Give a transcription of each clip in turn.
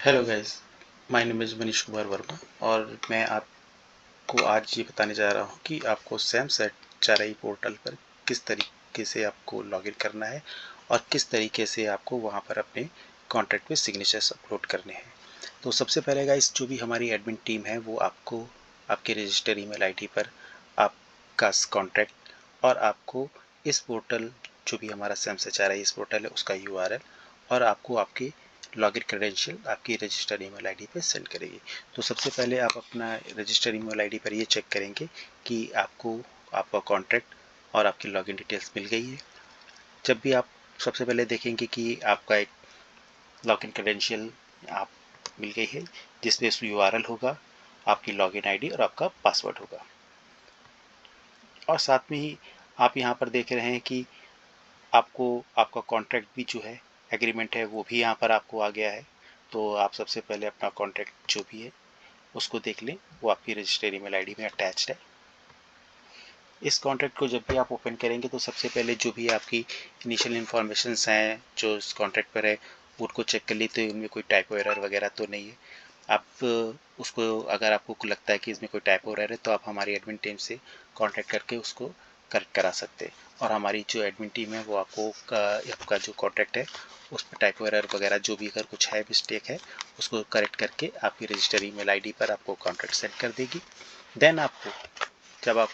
Hello guys, my name is Manish Kumar Verma और मैं आपको आज ये बताने जा रहा हूँ कि आपको सैम्स HRI पोर्टल पर किस तरीके से आपको लॉगिन करना है और किस तरीके से आपको वहाँ पर अपने कॉन्ट्रैक्ट पे सिग्नेचर्स अपलोड करने हैं। तो सबसे पहले गाइस, जो भी हमारी एडमिन टीम है वो आपको आपके रजिस्टर ईमेल आईडी पर आपका कॉन्ट्रैक्ट और आपको इस पोर्टल, जो भी हमारा सैम्स HRI इस पोर्टल है उसका URL और आपको आपके लॉगिन क्रेडेंशियल आपकी रजिस्टर्ड ईमेल आईडी पे सेंड करेगी। तो सबसे पहले आप अपना रजिस्टर्ड ईमेल आईडी पर ये चेक करेंगे कि आपको आपका कॉन्ट्रैक्ट और आपकी लॉगिन डिटेल्स मिल गई है। जब भी आप सबसे पहले देखेंगे कि आपका एक लॉगिन क्रेडेंशियल आप मिल गई है, जिसमें URL होगा, आपकी लॉगिन आईडी और आपका पासवर्ड होगा। और साथ में ही आप यहाँ पर देख रहे हैं कि आपको आपका कॉन्ट्रैक्ट भी जो है, एग्रीमेंट है, वो भी यहाँ पर आपको आ गया है। तो आप सबसे पहले अपना कॉन्ट्रैक्ट जो भी है उसको देख लें, वो आपकी रजिस्टर्ड ईमेल आईडी में अटैच्ड है। इस कॉन्ट्रैक्ट को जब भी आप ओपन करेंगे तो सबसे पहले जो भी आपकी इनिशियल इन्फॉर्मेशंस हैं जो इस कॉन्ट्रैक्ट पर है उनको चेक कर लीजिए, उनमें कोई टाइपो एरर वगैरह तो नहीं है। आप उसको, अगर आपको लगता है कि इसमें कोई टाइपो एरर है तो आप हमारी एडमिन टीम से कॉन्टैक्ट करके उसको करेक्ट करा सकते हैं। और हमारी जो एडमिन टीम है वो आपको आपका जो कॉन्ट्रैक्ट है उस पर टाइपो एरर वगैरह जो भी अगर कुछ है, मिस्टेक है, उसको करेक्ट करके आपकी रजिस्टर ईमेल आईडी पर आपको कॉन्ट्रैक्ट सेंड कर देगी। देन आपको, जब आप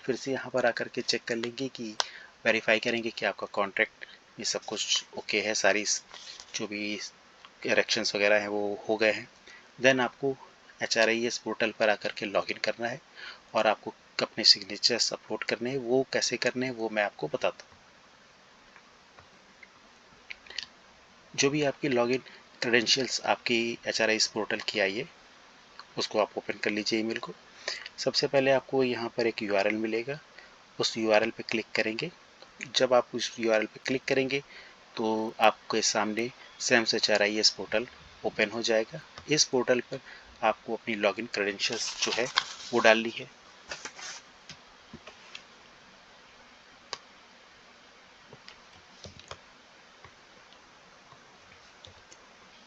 फिर से यहाँ पर आकर के चेक कर लेंगे कि वेरीफाई करेंगे कि आपका कॉन्ट्रैक्ट ये सब कुछ ओके है, सारी जो भी करेक्शंस वगैरह हैं वो हो गए हैं, देन आपको HRIS पोर्टल पर आकर के लॉगिन करना है और आपको अपने सिग्नेचर्स अपलोड करने हैं। वो कैसे करने हैं वो मैं आपको बताता हूँ। जो भी आपकी लॉगिन क्रेडेंशियल्स आपकी HRIS पोर्टल की आई है उसको आप ओपन कर लीजिए ईमेल को। सबसे पहले आपको यहाँ पर एक URL मिलेगा, उस URL पे क्लिक करेंगे। जब आप उस URL पे क्लिक करेंगे तो आपके सामने सैम्स HRIS पोर्टल ओपन हो जाएगा। इस पोर्टल पर आपको अपनी लॉगिन क्रेडेंशियल्स जो है वो डालनी है।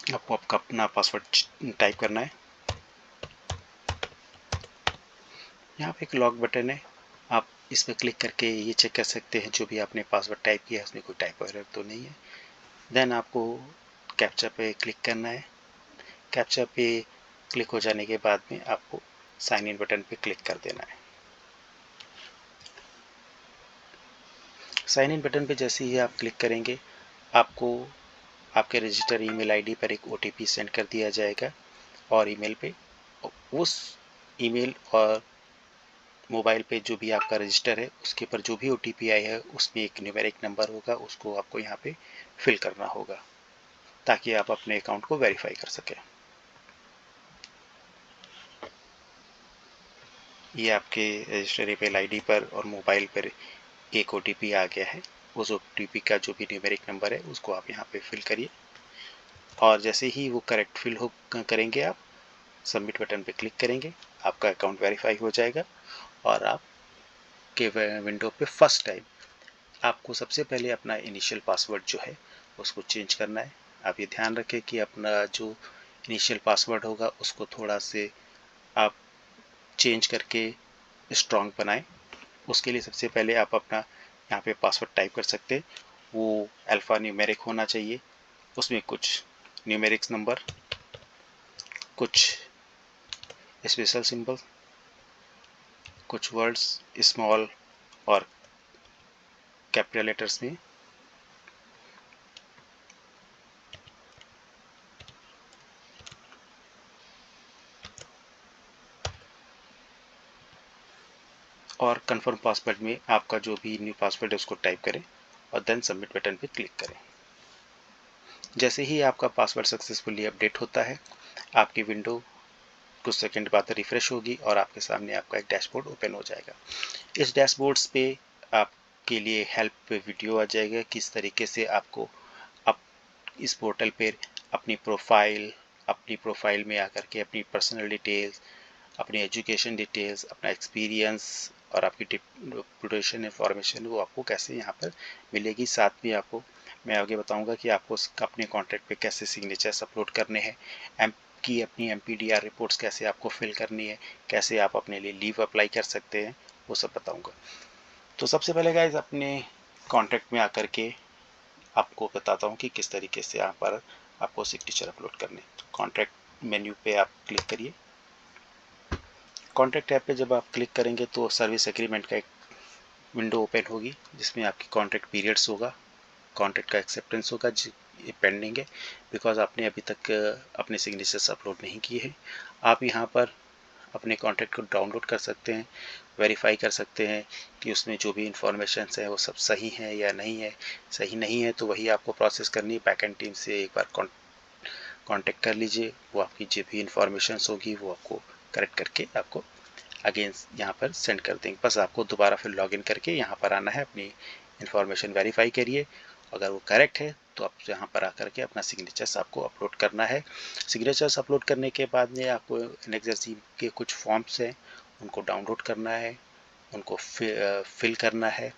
आपको आपका अपना पासवर्ड टाइप करना है। यहाँ पे एक लॉक बटन है, आप इस पर क्लिक करके ये चेक कर सकते हैं जो भी आपने पासवर्ड टाइप किया है उसमें कोई टाइप एरर तो नहीं है। देन आपको कैप्चा पे क्लिक करना है। कैप्चा पे क्लिक हो जाने के बाद में आपको साइन इन बटन पे क्लिक कर देना है। साइन इन बटन पे जैसे ही आप क्लिक करेंगे आपको आपके रजिस्टर ईमेल आईडी पर एक OTP सेंड कर दिया जाएगा और ईमेल पे उस ईमेल और मोबाइल पे जो भी आपका रजिस्टर है उसके पर जो भी OTP आई है उसमें एक न्यूमेरिक नंबर होगा, उसको आपको यहाँ पे फिल करना होगा ताकि आप अपने अकाउंट को वेरीफाई कर सकें। ये आपके रजिस्टर ईमेल आईडी पर और मोबाइल पर एक OTP आ गया है। उस OTP का जो भी न्यूमेरिक नंबर है उसको आप यहाँ पे फिल करिए और जैसे ही वो करेक्ट फिल हो करेंगे आप सबमिट बटन पे क्लिक करेंगे, आपका अकाउंट वेरीफाई हो जाएगा और आपके विंडो पे फर्स्ट टाइम आपको सबसे पहले अपना इनिशियल पासवर्ड जो है उसको चेंज करना है। आप ये ध्यान रखें कि अपना जो इनिशियल पासवर्ड होगा उसको थोड़ा से आप चेंज करके स्ट्रॉन्ग बनाएं। उसके लिए सबसे पहले आप अपना यहाँ पे पासवर्ड टाइप कर सकते हैं, वो अल्फ़ा न्यूमेरिक होना चाहिए, उसमें कुछ न्यूमेरिक्स नंबर, कुछ स्पेशल सिंबल, कुछ वर्ड्स स्मॉल और कैपिटल लेटर्स में, और कंफर्म पासवर्ड में आपका जो भी न्यू पासवर्ड है उसको टाइप करें और देन सबमिट बटन पे क्लिक करें। जैसे ही आपका पासवर्ड सक्सेसफुली अपडेट होता है आपकी विंडो कुछ सेकंड बाद रिफ्रेश होगी और आपके सामने आपका एक डैशबोर्ड ओपन हो जाएगा। इस डैशबोर्ड्स पे आपके लिए हेल्प वीडियो आ जाएगा किस तरीके से आपको आप इस पोर्टल पर अपनी प्रोफाइल में आकर के अपनी पर्सनल डिटेल्स, अपनी एजुकेशन डिटेल्स, अपना एक्सपीरियंस और आपकी रेपुटेशन इंफॉर्मेशन वो आपको कैसे यहाँ पर मिलेगी। साथ में आपको मैं आगे बताऊंगा कि आपको अपने कॉन्ट्रैक्ट पे कैसे सिग्नेचर्स अपलोड करने हैं, अपनी MPDR रिपोर्ट्स कैसे आपको फिल करनी है, कैसे आप अपने लिए लीव अप्लाई कर सकते हैं, वो सब बताऊंगा। तो सबसे पहले गाइज अपने कॉन्ट्रैक्ट में आकर के आपको बताता हूँ कि किस तरीके से यहाँ पर आपको सिग्नेचर अपलोड करने। तो कॉन्ट्रैक्ट मेन्यू पे आप क्लिक करिए। कॉन्ट्रैक्ट ऐप पे जब आप क्लिक करेंगे तो सर्विस एग्रीमेंट का एक विंडो ओपन होगी, जिसमें आपकी कॉन्ट्रैक्ट पीरियड्स होगा, कॉन्ट्रैक्ट का एक्सेप्टेंस होगा। ये पेंडिंग है बिकॉज आपने अभी तक अपने सिग्नेचर्स अपलोड नहीं किए हैं। आप यहाँ पर अपने कॉन्ट्रैक्ट को डाउनलोड कर सकते हैं, वेरीफाई कर सकते हैं कि उसमें जो भी इंफॉर्मेशन है वो सब सही है या नहीं है। सही नहीं है तो वही आपको प्रोसेस करनी है। बैकएंड टीम से एक बार कांटेक्ट कर लीजिए, वो आपकी जो भी इंफॉर्मेशन होगी वो आपको करेक्ट करके आपको अगेन यहाँ पर सेंड कर देंगे। बस आपको दोबारा फिर लॉगिन करके यहाँ पर आना है, अपनी इंफॉर्मेशन वेरीफाई करिए। अगर वो करेक्ट है तो आप यहाँ पर आकर के अपना सिग्नेचर्स आपको अपलोड करना है। सिग्नेचर्स अपलोड करने के बाद में आपको एनएक्सआरसी के कुछ फॉर्म्स हैं, उनको डाउनलोड करना है, उनको फिल करना है,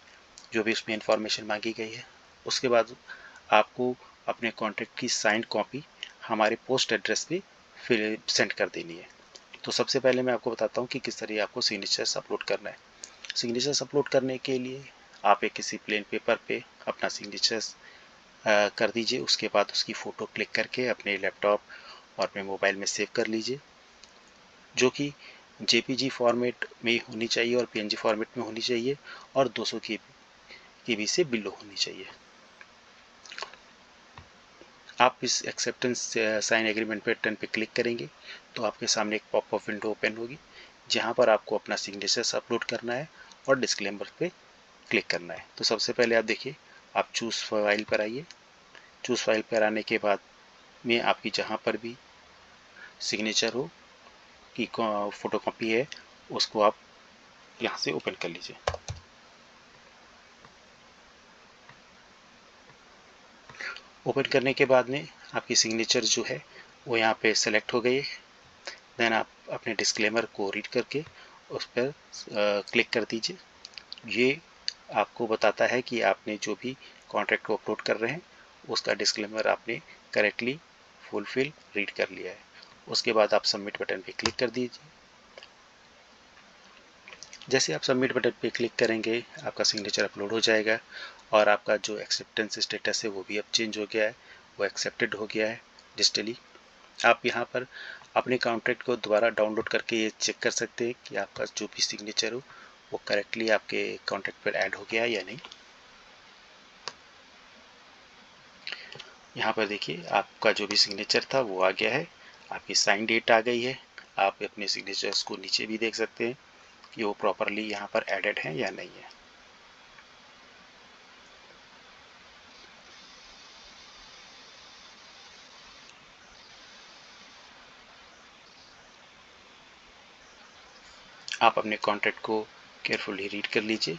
जो भी उसमें इंफॉर्मेशन मांगी गई है। उसके बाद आपको अपने कॉन्ट्रैक्ट की साइंड कॉपी हमारे पोस्ट एड्रेस पे फिर सेंड कर देनी है। तो सबसे पहले मैं आपको बताता हूँ कि किस तरह आपको सिग्नेचर्स अपलोड करना है। सिग्नेचर्स अपलोड करने के लिए आप एक किसी प्लेन पेपर पे अपना सिग्नेचर्स कर दीजिए। उसके बाद उसकी फ़ोटो क्लिक करके अपने लैपटॉप और अपने मोबाइल में सेव कर लीजिए, जो कि JPG फॉर्मेट में होनी चाहिए और PNG फॉर्मेट में होनी चाहिए और 200 KB से बिलो होनी चाहिए। आप इस एक्सेप्टेंस साइन एग्रीमेंट बटन पे क्लिक करेंगे तो आपके सामने एक पॉपअप विंडो ओपन होगी, जहां पर आपको अपना सिग्नेचर्स अपलोड करना है और डिस्क्लेमर पे क्लिक करना है। तो सबसे पहले आप देखिए, आप चूज़ फाइल पर आइए। चूज़ फाइल पर आने के बाद में आपकी जहां पर भी सिग्नेचर हो की फोटोकॉपी है, उसको आप यहाँ से ओपन कर लीजिए। ओपन करने के बाद में आपकी सिग्नेचर जो है वो यहाँ पे सेलेक्ट हो गई है। देन आप अपने डिस्क्लेमर को रीड करके उस पर क्लिक कर दीजिए। ये आपको बताता है कि आपने जो भी कॉन्ट्रैक्ट को अपलोड कर रहे हैं उसका डिस्क्लेमर आपने करेक्टली फुलफिल रीड कर लिया है। उसके बाद आप सबमिट बटन पे क्लिक कर दीजिए। जैसे आप सबमिट बटन पे क्लिक करेंगे आपका सिग्नेचर अपलोड हो जाएगा और आपका जो एक्सेप्टेंस स्टेटस है वो भी अब चेंज हो गया है, वो एक्सेप्टेड हो गया है डिजिटली। आप यहाँ पर अपने कॉन्ट्रैक्ट को दोबारा डाउनलोड करके ये चेक कर सकते हैं कि आपका जो भी सिग्नेचर हो वो करेक्टली आपके कॉन्ट्रैक्ट पर ऐड हो गया है या नहीं। यहाँ पर देखिए आपका जो भी सिग्नेचर था वो आ गया है, आपकी साइन डेट आ गई है। आप अपने सिग्नेचर्स को नीचे भी देख सकते हैं कि वो प्रॉपरली यहाँ पर एडेड है या नहीं है। आप अपने कॉन्ट्रैक्ट को केयरफुली रीड कर लीजिए।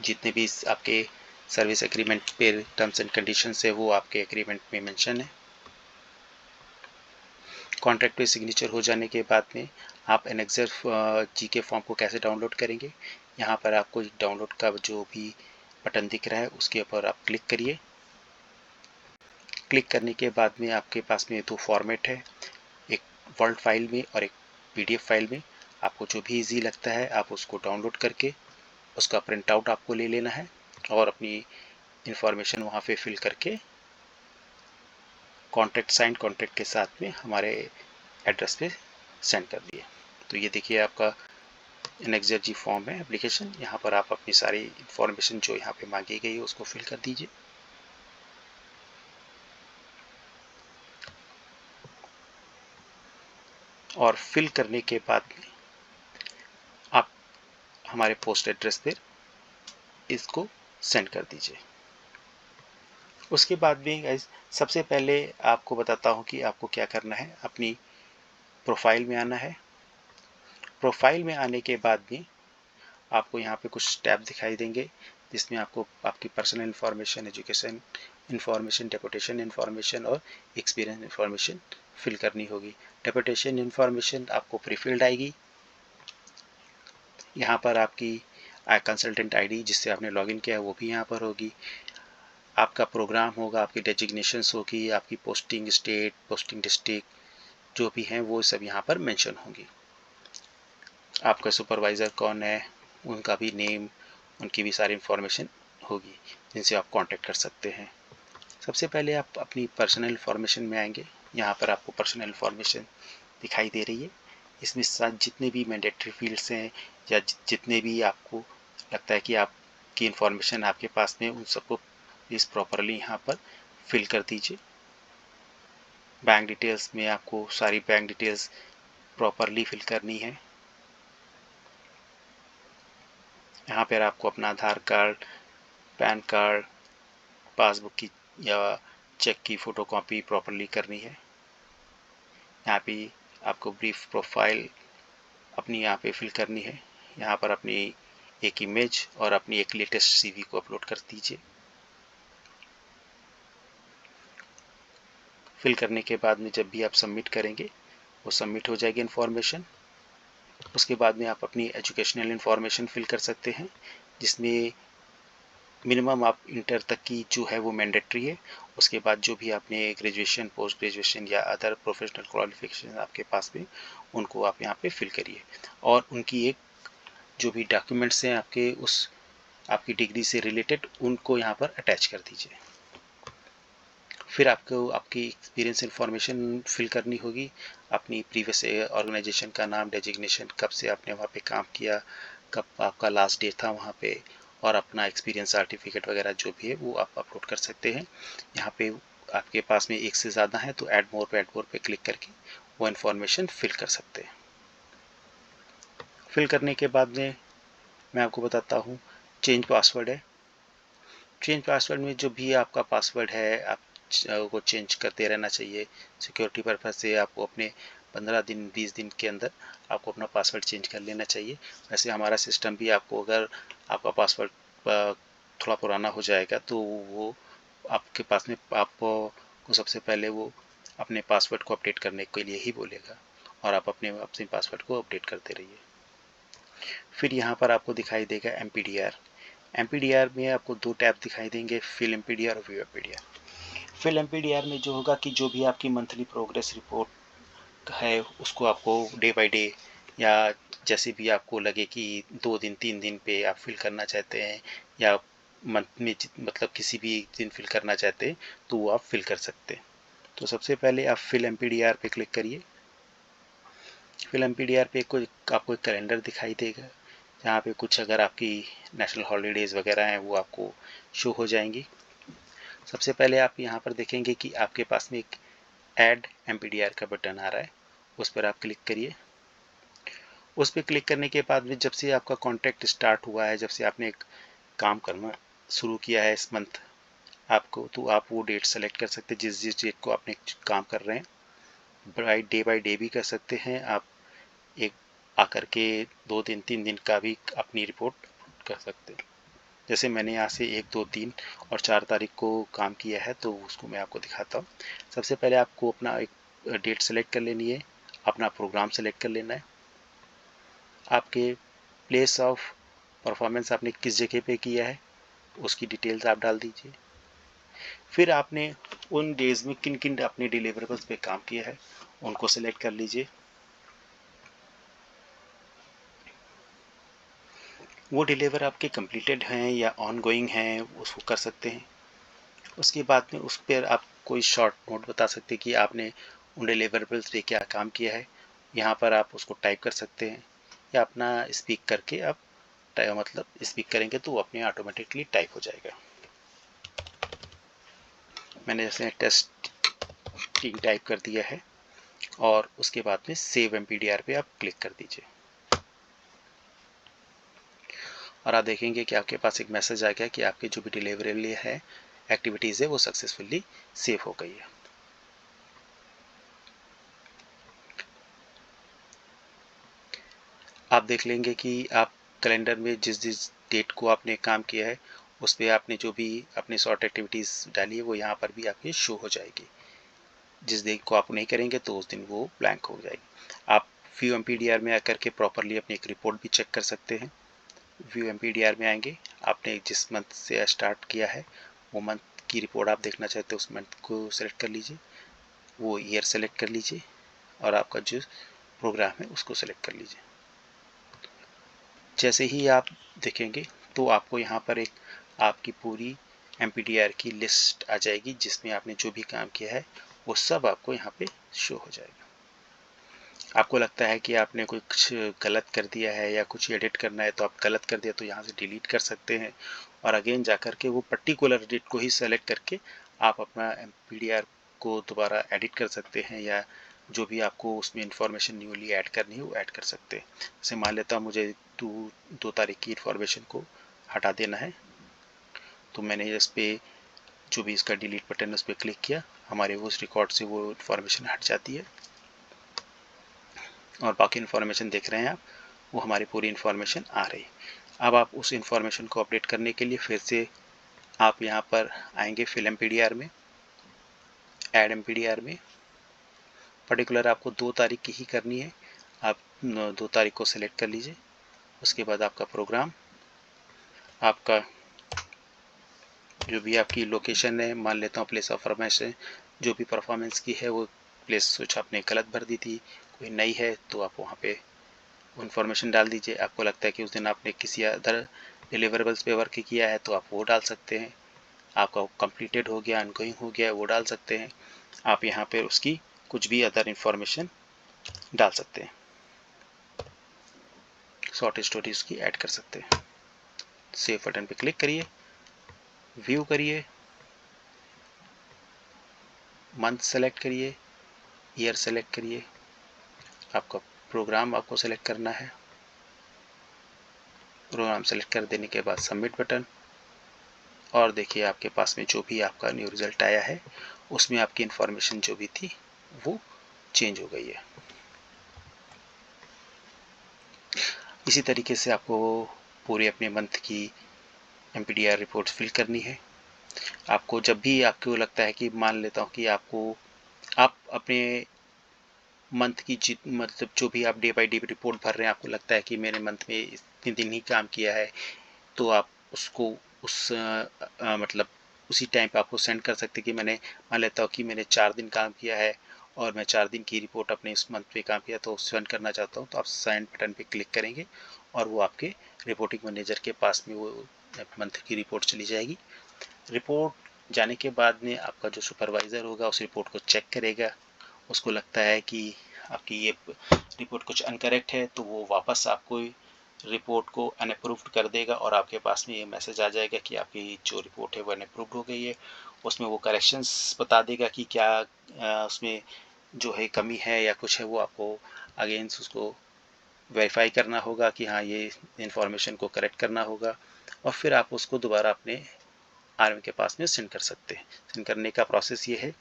जितने भी आपके सर्विस एग्रीमेंट पे टर्म्स एंड कंडीशंस है वो आपके एग्रीमेंट में मेंशन है। कॉन्ट्रैक्ट पे सिग्नेचर हो जाने के बाद में आप एनेक्सर जी के फॉर्म को कैसे डाउनलोड करेंगे, यहाँ पर आपको डाउनलोड का जो भी बटन दिख रहा है उसके ऊपर आप क्लिक करिए। क्लिक करने के बाद में आपके पास में दो फॉर्मेट है, एक वर्ड फाइल में और एक PDF फाइल में। आपको जो भी इजी लगता है आप उसको डाउनलोड करके उसका प्रिंट आउट आपको ले लेना है और अपनी इंफॉर्मेशन वहाँ पे फिल करके कॉन्ट्रैक्ट साइन कॉन्ट्रैक्ट के साथ में हमारे एड्रेस पे सेंड कर दिए। तो ये देखिए आपका एनएक्सआरजी फॉर्म है एप्लीकेशन। यहाँ पर आप अपनी सारी इंफॉर्मेशन जो यहाँ पे मांगी गई है उसको फिल कर दीजिए। और फिल करने के बाद में आप हमारे पोस्ट एड्रेस पर इसको सेंड कर दीजिए। उसके बाद भी गाइस सबसे पहले आपको बताता हूँ कि आपको क्या करना है। अपनी प्रोफाइल में आना है। प्रोफाइल में आने के बाद भी आपको यहाँ पे कुछ टैब दिखाई देंगे, जिसमें आपको आपकी personal information, education information, deputation information और एक्सपीरियंस इंफॉर्मेशन फिल करनी होगी। डेपुटेशन इंफॉर्मेशन आपको प्रीफिल्ड आएगी। यहाँ पर आपकी कंसल्टेंट आईडी जिससे आपने लॉगिन किया है वो भी यहाँ पर होगी। आपका प्रोग्राम होगा, आपकी डेजिग्नेशंस होगी, आपकी पोस्टिंग स्टेट, पोस्टिंग डिस्ट्रिक्ट जो भी हैं वो सब यहाँ पर मेंशन होंगी। आपका सुपरवाइज़र कौन है, उनका भी नेम, उनकी भी सारी इंफॉर्मेशन होगी जिनसे आप कांटेक्ट कर सकते हैं। सबसे पहले आप अपनी पर्सनल इंफॉर्मेशन में आएंगे। यहाँ पर आपको पर्सनल इंफॉर्मेशन दिखाई दे रही है। इसमें साथ जितने भी मैंडेटरी फील्ड्स हैं या जितने भी आपको लगता है कि आपकी इंफॉर्मेशन आपके पास में, उन सबको प्लीज़ प्रॉपरली यहाँ पर फिल कर दीजिए। बैंक डिटेल्स में आपको सारी बैंक डिटेल्स प्रॉपरली फिल करनी है। यहाँ पर आपको अपना आधार कार्ड, पैन कार्ड, पासबुक की या चेक की फ़ोटोकॉपी प्रॉपरली करनी है। यहाँ पे आपको ब्रीफ प्रोफाइल अपनी यहाँ पे फिल करनी है। यहाँ पर अपनी एक इमेज और अपनी एक लेटेस्ट सीवी को अपलोड कर दीजिए। फिल करने के बाद में जब भी आप सबमिट करेंगे वो सबमिट हो जाएगी इन्फॉर्मेशन। उसके बाद में आप अपनी एजुकेशनल इन्फॉर्मेशन फिल कर सकते हैं, जिसमें मिनिमम आप इंटर तक की जो है वो मैंडेटरी है। उसके बाद जो भी आपने ग्रेजुएशन, पोस्ट ग्रेजुएशन या अदर प्रोफेशनल क्वालिफिकेशन आपके पास में, उनको आप यहाँ पे फिल करिए और उनकी एक जो भी डॉक्यूमेंट्स हैं आपके उस आपकी डिग्री से रिलेटेड, उनको यहाँ पर अटैच कर दीजिए। फिर आपको आपकी एक्सपीरियंस इन्फॉर्मेशन फिल करनी होगी, अपनी प्रीवियस ऑर्गेनाइजेशन का नाम, डेजिग्नेशन, कब से आपने वहाँ पे काम किया, कब आपका लास्ट डे था वहाँ पे, और अपना एक्सपीरियंस सर्टिफिकेट वगैरह जो भी है वो आप अपलोड कर सकते हैं। यहाँ पे आपके पास में एक से ज़्यादा है तो ऐड मोर पे क्लिक करके वो इन्फॉर्मेशन फिल कर सकते हैं। फिल करने के बाद में मैं आपको बताता हूँ चेंज पासवर्ड है। चेंज पासवर्ड में जो भी आपका पासवर्ड है आप को चेंज करते रहना चाहिए। सिक्योरिटी पर्पज़ से आपको अपने 15 दिन 20 दिन के अंदर आपको अपना पासवर्ड चेंज कर लेना चाहिए। वैसे हमारा सिस्टम भी आपको, अगर आपका पासवर्ड थोड़ा पुराना हो जाएगा तो वो आपके पास में आपको सबसे पहले वो अपने पासवर्ड को अपडेट करने के लिए ही बोलेगा और आप अपने पासवर्ड को अपडेट करते रहिए। फिर यहाँ पर आपको दिखाई देगा एमपीडीआर में आपको दो टैब दिखाई देंगे, फिल एमपीडीआर और व्यू एमपीडीआर। फिल एमपीडीआर में जो होगा कि जो भी आपकी मंथली प्रोग्रेस रिपोर्ट है उसको आपको डे बाय डे या जैसे भी आपको लगे कि 2 दिन 3 दिन पे आप फिल करना चाहते हैं या मंथ में मतलब किसी भी एक दिन फिल करना चाहते हैं तो वो आप फिल कर सकते हैं। तो सबसे पहले आप फिल एमपीडीआर पे क्लिक करिए। फिल एमपीडीआर पे आपको एक कैलेंडर दिखाई देगा जहाँ पे कुछ अगर आपकी नेशनल हॉलीडेज़ वगैरह हैं वो आपको शो हो जाएंगी। सबसे पहले आप यहाँ पर देखेंगे कि आपके पास में एक ऐड एमपीडीआर का बटन आ रहा है, उस पर आप क्लिक करिए। उस पर क्लिक करने के बाद में जब से आपका कॉन्ट्रैक्ट स्टार्ट हुआ है, जब से आपने एक काम करना शुरू किया है इस मंथ आपको, तो आप वो डेट सेलेक्ट कर सकते हैं जिस जिस डेट को आपने काम कर रहे हैं। बाय डे भी कर सकते हैं आप, एक आकर के 2 दिन 3 दिन का भी अपनी रिपोर्ट कर सकते हैं। जैसे मैंने यहाँ से 1 2 3 और 4 तारीख को काम किया है तो उसको मैं आपको दिखाता हूँ। सबसे पहले आपको अपना एक डेट सेलेक्ट कर लेनी है, अपना प्रोग्राम सेलेक्ट कर लेना है, आपके प्लेस ऑफ परफॉर्मेंस आपने किस जगह पे किया है उसकी डिटेल्स आप डाल दीजिए। फिर आपने उन डेज में किन किन अपने डिलीवरेबल्स पे काम किया है उनको सेलेक्ट कर लीजिए। वो डिलीवर आपके कंप्लीटेड हैं या ऑन गोइंग हैं उसको कर सकते हैं। उसके बाद में उस पर आप कोई शॉर्ट नोट बता सकते हैं कि आपने उन डिलीवरेबल्स पे क्या काम किया है। यहाँ पर आप उसको टाइप कर सकते हैं या अपना स्पीक करके आप मतलब स्पीक करेंगे तो वो अपने ऑटोमेटिकली टाइप हो जाएगा। मैंने जैसे टेस्ट टी टाइप कर दिया है और उसके बाद में सेव एमपीडीआर पे आप क्लिक कर दीजिए और आप देखेंगे कि आपके पास एक मैसेज आ गया कि आपकी जो भी डिलीवरेबल है, एक्टिविटीज़ है, वो सक्सेसफुली सेव हो गई है। आप देख लेंगे कि आप कैलेंडर में जिस जिस डेट को आपने काम किया है उस पर आपने जो भी अपनी शॉर्ट एक्टिविटीज़ डाली है वो यहाँ पर भी आपकी शो हो जाएगी। जिस दिन को आप नहीं करेंगे तो उस दिन वो ब्लैंक हो जाएगी। आप व्यू एमपीडीआर में आकर के प्रॉपरली अपनी एक रिपोर्ट भी चेक कर सकते हैं। व्यू एमपीडीआर में आएंगे, आपने जिस मंथ से स्टार्ट किया है वो मंथ की रिपोर्ट आप देखना चाहते हो उस मंथ को सेलेक्ट कर लीजिए, वो ईयर सेलेक्ट कर लीजिए और आपका जो प्रोग्राम है उसको सेलेक्ट कर लीजिए। जैसे ही आप देखेंगे तो आपको यहाँ पर एक आपकी पूरी MPDR की लिस्ट आ जाएगी, जिसमें आपने जो भी काम किया है वो सब आपको यहाँ पे शो हो जाएगा। आपको लगता है कि आपने कुछ गलत कर दिया है या कुछ एडिट करना है, तो आप गलत कर दिया तो यहाँ से डिलीट कर सकते हैं और अगेन जाकर के वो पर्टिकुलर डेट को ही सेलेक्ट करके आप अपना MPDR को दोबारा एडिट कर सकते हैं, या जो भी आपको उसमें इंफॉर्मेशन न्यूली ऐड करनी है वो ऐड कर सकते हैं। जैसे मान लेता हूँ मुझे 2 तारीख की इंफॉर्मेशन को हटा देना है, तो मैंने इस पर जो भी इसका डिलीट बटन उस पर क्लिक किया, हमारे उस रिकॉर्ड से वो इंफॉर्मेशन हट जाती है और बाकी इन्फॉर्मेशन देख रहे हैं आप, वो हमारी पूरी इन्फॉर्मेशन आ रही है। अब आप उस इन्फॉर्मेशन को अपडेट करने के लिए फिर से आप यहाँ पर आएंगे फिल MPDR में, ऐड MPDR में। पर्टिकुलर आपको 2 तारीख की ही करनी है, आप 2 तारीख को सिलेक्ट कर लीजिए। उसके बाद आपका प्रोग्राम, आपका जो भी आपकी लोकेशन है, मान लेता हूँ प्लेस ऑफ परफॉर्मेंस है, जो भी परफॉर्मेंस की है वो प्लेस कुछ आपने गलत भर दी थी, कोई नई है तो आप वहाँ पे इन्फॉर्मेशन डाल दीजिए। आपको लगता है कि उस दिन आपने किसी अदर डिलीवरेबल्स पे वर्क किया है तो आप वो डाल सकते हैं। आपका कंप्लीटेड हो गया, अनगोइंग हो गया, वो डाल सकते हैं। आप यहाँ पर उसकी कुछ भी अदर इन्फॉर्मेशन डाल सकते हैं, शॉर्ट स्टोरी उसकी ऐड कर सकते हैं। सेव बटन पे क्लिक करिए, व्यू करिए, मंथ सेलेक्ट करिए, ईयर सेलेक्ट करिए, आपका प्रोग्राम आपको सेलेक्ट करना है। प्रोग्राम सेलेक्ट कर देने के बाद सबमिट बटन, और देखिए आपके पास में जो भी आपका न्यू रिजल्ट आया है उसमें आपकी इन्फॉर्मेशन जो भी थी वो चेंज हो गई है। इसी तरीके से आपको पूरे अपने मंथ की MPDR रिपोर्ट फिल करनी है। आपको जब भी आपको लगता है कि मान लेता हूँ कि आप अपने मंथ की मतलब जो भी आप डे बाय डे रिपोर्ट भर रहे हैं, आपको लगता है कि मेरे मंथ में इतने दिन ही काम किया है, तो आप उसको मतलब उसी टाइम पे आपको सेंड कर सकते हैं कि मैंने मान लेता हूँ कि मैंने 4 दिन काम किया है और मैं 4 दिन की रिपोर्ट अपने इस मंथ पे काम किया तो सेंड करना चाहता हूँ, तो आप सेंड बटन पे क्लिक करेंगे और वो आपके रिपोर्टिंग मैनेजर के पास में वो मंथ की रिपोर्ट चली जाएगी। रिपोर्ट जाने के बाद में आपका जो सुपरवाइज़र होगा उस रिपोर्ट को चेक करेगा। उसको लगता है कि आपकी ये रिपोर्ट कुछ अनकरेक्ट है तो वो वापस आपको रिपोर्ट को अनअप्रूव्ड कर देगा और आपके पास में ये मैसेज आ जाएगा कि आपकी जो रिपोर्ट है वो अनअप्रूव्ड हो गई है। उसमें वो करेक्शंस बता देगा कि क्या उसमें जो है कमी है या कुछ है, वो आपको अगेंस्ट उसको वेरीफाई करना होगा कि हाँ ये इन्फॉर्मेशन को करेक्ट करना होगा, और फिर आप उसको दोबारा अपने RM के पास में सेंड कर सकते हैं। सेंड करने का प्रोसेस ये है।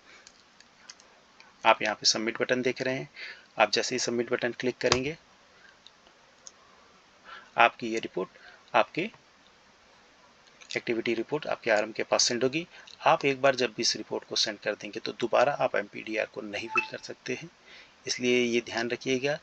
आप यहाँ पे सबमिट बटन देख रहे हैं, आप जैसे ही सबमिट बटन क्लिक करेंगे आपकी ये रिपोर्ट, आपके एक्टिविटी रिपोर्ट आपके RM के पास सेंड होगी। आप एक बार जब भी इस रिपोर्ट को सेंड कर देंगे तो दोबारा आप MPDR को नहीं फिल कर सकते हैं, इसलिए ये ध्यान रखिएगा।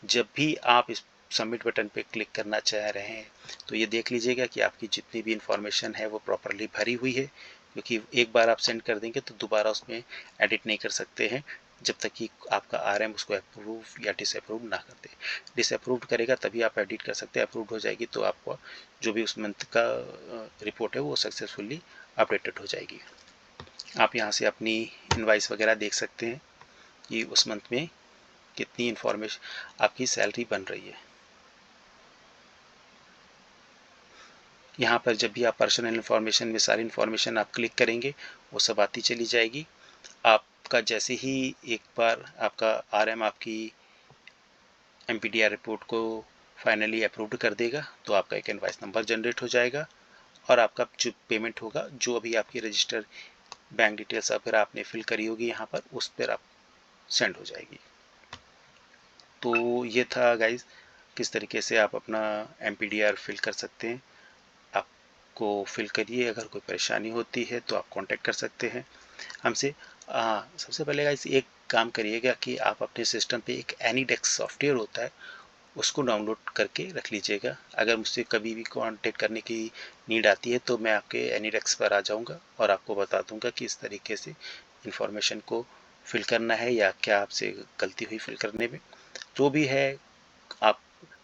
जब भी आप इस सबमिट बटन पे क्लिक करना चाह रहे हैं तो ये देख लीजिएगा कि आपकी जितनी भी इंफॉर्मेशन है वो प्रॉपरली भरी हुई है, क्योंकि एक बार आप सेंड कर देंगे तो दोबारा उसमें एडिट नहीं कर सकते हैं जब तक कि आपका RM उसको अप्रूव या डिसअप्रूव ना कर दे। डिसअप्रूव करेगा तभी आप एडिट कर सकते हैं, अप्रूव हो जाएगी तो आपको जो भी उस मंथ का रिपोर्ट है वो सक्सेसफुली अपडेटेड हो जाएगी। आप यहाँ से अपनी इनवाइस वगैरह देख सकते हैं कि उस मंथ में कितनी इन्फॉर्मेशन आपकी सैलरी बन रही है। यहाँ पर जब भी आप पर्सनल इन्फॉर्मेशन में सारी इन्फॉर्मेशन आप क्लिक करेंगे वो सब आती चली जाएगी। आपका जैसे ही एक बार आपका RM आपकी MPDR रिपोर्ट को फाइनली अप्रूव्ड कर देगा तो आपका एक इनवाइस नंबर जनरेट हो जाएगा और आपका जो पेमेंट होगा, जो अभी आपकी रजिस्टर बैंक डिटेल्स अगर आपने फिल करी होगी यहाँ पर, उस पर आप सेंड हो जाएगी। तो ये था गाइज किस तरीके से आप अपना MPDR फिल कर सकते हैं। आपको फिल करिए, अगर कोई परेशानी होती है तो आप कांटेक्ट कर सकते हैं हमसे। सबसे पहले गाइज एक काम करिएगा कि आप अपने सिस्टम पे एक एनीडेस्क सॉफ्टवेयर होता है उसको डाउनलोड करके रख लीजिएगा। अगर मुझसे कभी भी कांटेक्ट करने की नीड आती है तो मैं आपके एनीडेस्क पर आ जाऊंगा और आपको बता दूंगा कि इस तरीके से इंफॉर्मेशन को फिल करना है या क्या आपसे गलती हुई फिल करने में। जो भी है आप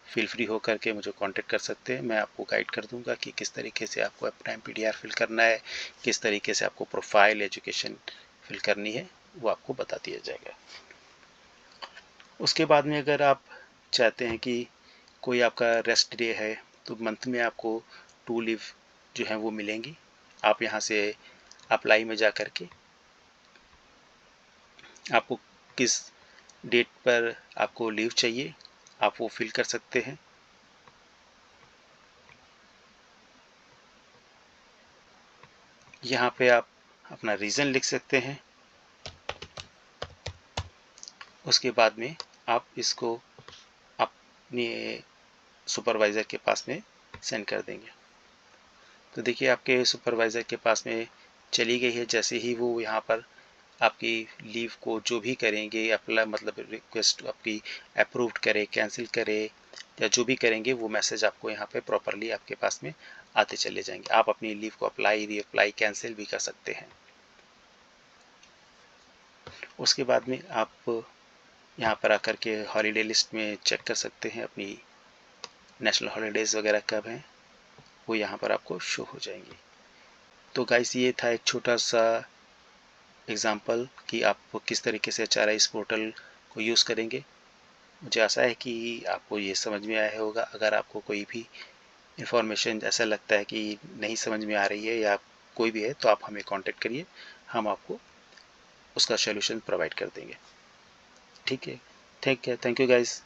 फील फ्री हो करके मुझे कांटेक्ट कर सकते हैं। मैं आपको गाइड कर दूंगा कि किस तरीके से आपको अपना एमपीडीआर फिल करना है, किस तरीके से आपको प्रोफाइल एजुकेशन फिल करनी है, वो आपको बता दिया जाएगा। उसके बाद में अगर आप चाहते हैं कि कोई आपका रेस्ट डे है तो मंथ में आपको 2 लीव जो है वो मिलेंगी। आप यहाँ से अप्लाई में जा कर के आपको किस डेट पर आपको लीव चाहिए आप वो फिल कर सकते हैं। यहाँ पे आप अपना रीज़न लिख सकते हैं। उसके बाद में आप इसको अपने सुपरवाइज़र के पास में सेंड कर देंगे। तो देखिए आपके सुपरवाइज़र के पास में चली गई है। जैसे ही वो यहाँ पर आपकी लीव को जो भी करेंगे अप्लाई मतलब रिक्वेस्ट आपकी अप्रूव्ड करे, कैंसिल करे या जो भी करेंगे वो मैसेज आपको यहाँ पे प्रॉपरली आपके पास में आते चले जाएंगे। आप अपनी लीव को अप्लाई, रीअप्लाई, कैंसिल भी कर सकते हैं। उसके बाद में आप यहाँ पर आकर के हॉलीडे लिस्ट में चेक कर सकते हैं अपनी नेशनल हॉलीडेज़ वगैरह कब हैं, वो यहाँ पर आपको शो हो जाएंगी। तो गाइस ये था एक छोटा सा एग्जाम्पल कि आप किस तरीके से HRIS पोर्टल को यूज़ करेंगे। मुझे आशा है कि आपको ये समझ में आया होगा। अगर आपको कोई भी इंफॉर्मेशन ऐसा लगता है कि नहीं समझ में आ रही है या कोई भी है तो आप हमें कांटेक्ट करिए, हम आपको उसका सॉल्यूशन प्रोवाइड कर देंगे। ठीक है, थैंक यू गाइस।